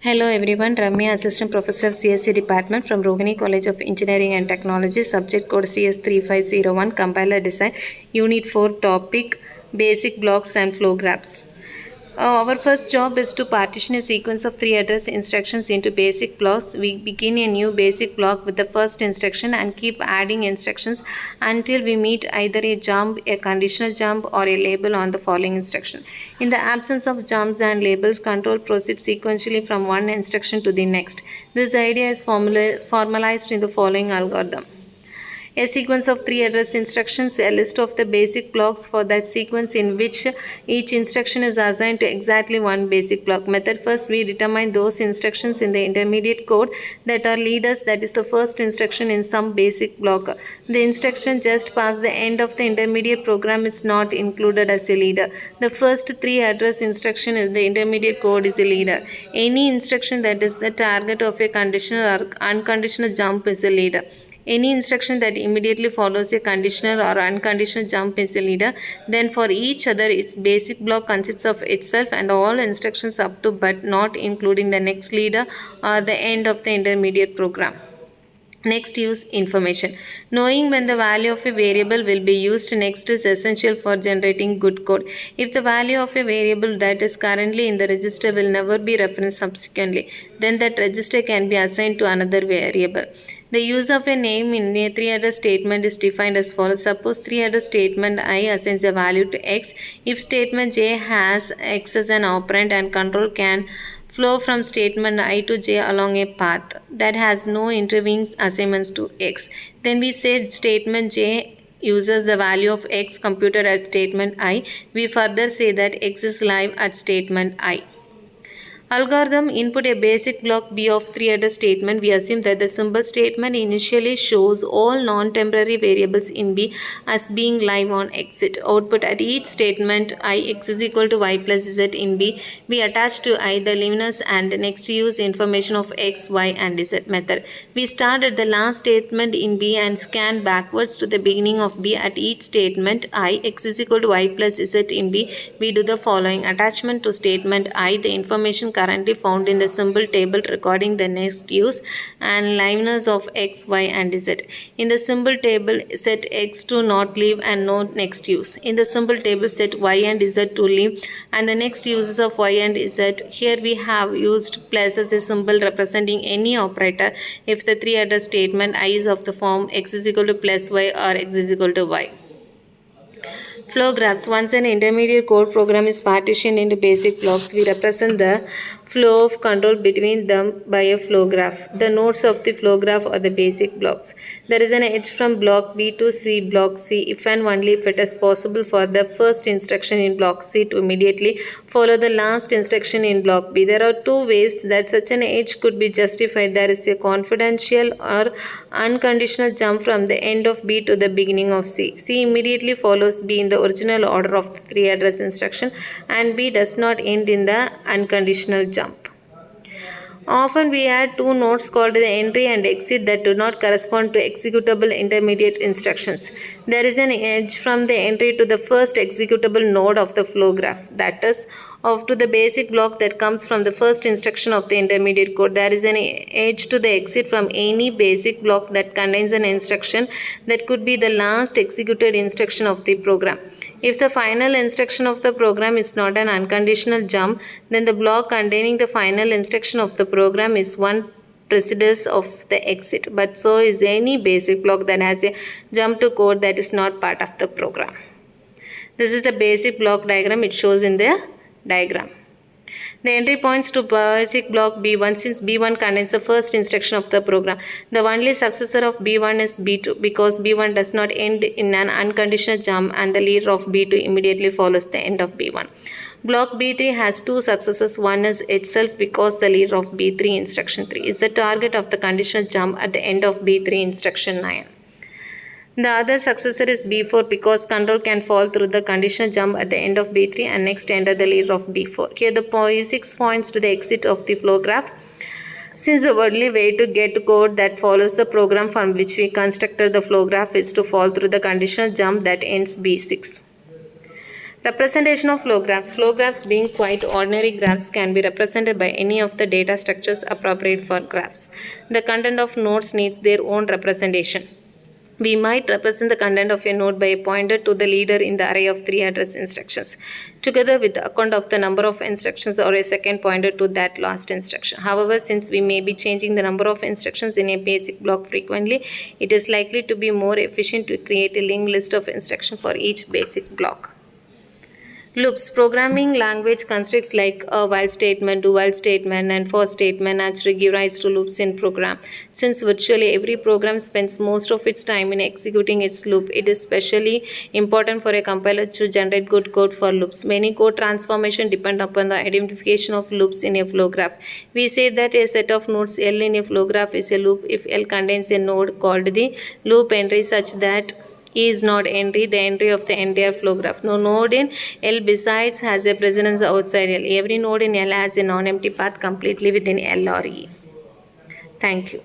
Hello everyone, Ramya, Assistant Professor of CSC Department from Rohini College of Engineering and Technology, subject code CS3501, Compiler Design, Unit 4, Topic, Basic Blocks and Flow Graphs. Our first job is to partition a sequence of 3 address instructions into basic blocks. We begin a new basic block with the first instruction and keep adding instructions until we meet either a jump, a conditional jump, or a label on the following instruction. In the absence of jumps and labels, control proceeds sequentially from one instruction to the next. This idea is formalized in the following algorithm. A sequence of 3 address instructions, a list of the basic blocks for that sequence in which each instruction is assigned to exactly one basic block. Method: first we determine those instructions in the intermediate code that are leaders, that is the first instruction in some basic block. The instruction just past the end of the intermediate program is not included as a leader. The first 3 address instruction in the intermediate code is a leader. Any instruction that is the target of a conditional or unconditional jump is a leader. Any instruction that immediately follows a conditional or unconditional jump is a leader. Then for each other, its basic block consists of itself and all instructions up to but not including the next leader or the end of the intermediate program. Next, use information. Knowing when the value of a variable will be used next is essential for generating good code. If the value of a variable that is currently in the register will never be referenced subsequently, then that register can be assigned to another variable. The use of a name in a 3-address statement is defined as follows. Suppose 3-address statement I assigns a value to x. If statement j has x as an operand and control can flow from statement I to j along a path that has no intervening assignments to x. Then we say statement j uses the value of x computed at statement I. We further say that x is live at statement I. Algorithm: input a basic block B of 3-address statement. We assume that the symbol statement initially shows all non-temporary variables in B as being live on exit. Output: at each statement I x is equal to y plus z in B, we attach to I the liveness and next use information of x, y and z method. We start at the last statement in B and scan backwards to the beginning of B. At each statement I x is equal to y plus z in B, we do the following: attachment to statement I the information currently found in the symbol table recording the next use and liveness of x, y and z. In the symbol table, set x to not leave and no next use. In the symbol table, set y and z to leave and the next uses of y and z. Here we have used plus as a symbol representing any operator if the 3-address statement I is of the form x is equal to plus y or x is equal to y. Flow graphs. Once an intermediate code program is partitioned into basic blocks, we represent the flow of control between them by a flow graph. The nodes of the flow graph are the basic blocks. There is an edge from block B to C, block C, if and only if it is possible for the first instruction in block C to immediately follow the last instruction in block B. There are 2 ways that such an edge could be justified. There is a confidential or unconditional jump from the end of B to the beginning of C. C immediately follows B in the original order of the 3-address instruction and B does not end in the unconditional jump. Often we add 2 nodes called the entry and exit that do not correspond to executable intermediate instructions. There is an edge from the entry to the first executable node of the flow graph, that is, to the basic block that comes from the first instruction of the intermediate code. There is an edge to the exit from any basic block that contains an instruction that could be the last executed instruction of the program. If the final instruction of the program is not an unconditional jump, then the block containing the final instruction of the program is one precedence of the exit, but so is any basic block that has a jump to code that is not part of the program. This is the basic block diagram. It shows in the diagram. The entry points to basic block B1 since B1 contains the first instruction of the program. The only successor of B1 is B2 because B1 does not end in an unconditional jump and the leader of B2 immediately follows the end of B1. Block B3 has 2 successors. One is itself because the leader of B3 instruction 3 is the target of the conditional jump at the end of B3 instruction 9. The other successor is B4 because control can fall through the conditional jump at the end of B3 and next enter the leader of B4. Here the P6 points to the exit of the flow graph. Since the only way to get code that follows the program from which we constructed the flow graph is to fall through the conditional jump that ends B6. Representation of flow graphs. Flow graphs, being quite ordinary graphs, can be represented by any of the data structures appropriate for graphs. The content of nodes needs their own representation. We might represent the content of a node by a pointer to the leader in the array of 3 address instructions, together with the account of the number of instructions or a second pointer to that last instruction. However, since we may be changing the number of instructions in a basic block frequently, it is likely to be more efficient to create a linked list of instructions for each basic block. Loops. Programming language constructs like a while statement, do while statement, and for statement naturally give rise to loops in program. Since virtually every program spends most of its time in executing its loop, it is especially important for a compiler to generate good code for loops. Many code transformations depend upon the identification of loops in a flow graph. We say that a set of nodes L in a flow graph is a loop if L contains a node called the loop entry such that E is not entry, the entry of the entire flow graph. No node in L besides has a precedence outside L. Every node in L has a non-empty path completely within L or E. Thank you.